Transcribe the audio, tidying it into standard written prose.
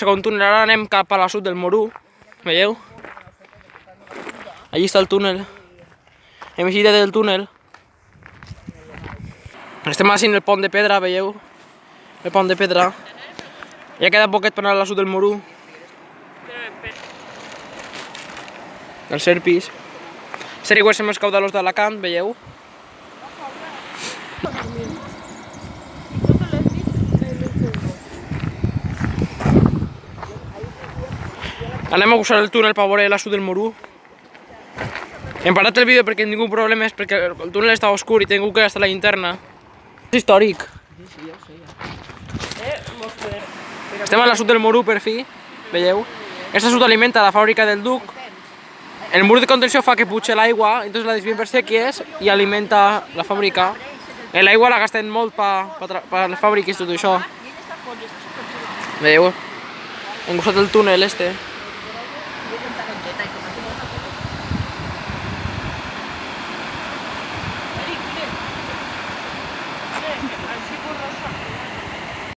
segon túnel, ara anem cap a la sud del Morú, veieu? Allí està el túnel. Hem eixit del túnel. Estem així en el pont de pedra, veieu? El pont de pedra. Ja queda poquet per anar a la sud del Morú. Els Serpis. Els aigües més caudalós d'Alacant, veieu? Anem a usar el túnel per veure la sud del Morú. Hem parat el vídeo perquè tinc problemes, perquè el túnel està oscur i he tingut que gastar la llinterna. És històric. Estem a la sud del Morú per fi, veieu? Aquesta sud alimenta la fàbrica del Duc. El mur de contenció fa que puja l'aigua, entonces la desvien per sèquies i alimenta la fàbrica. L'aigua la gasten molt per les fàbriques i tot això. Veieu? Hem usat el túnel este.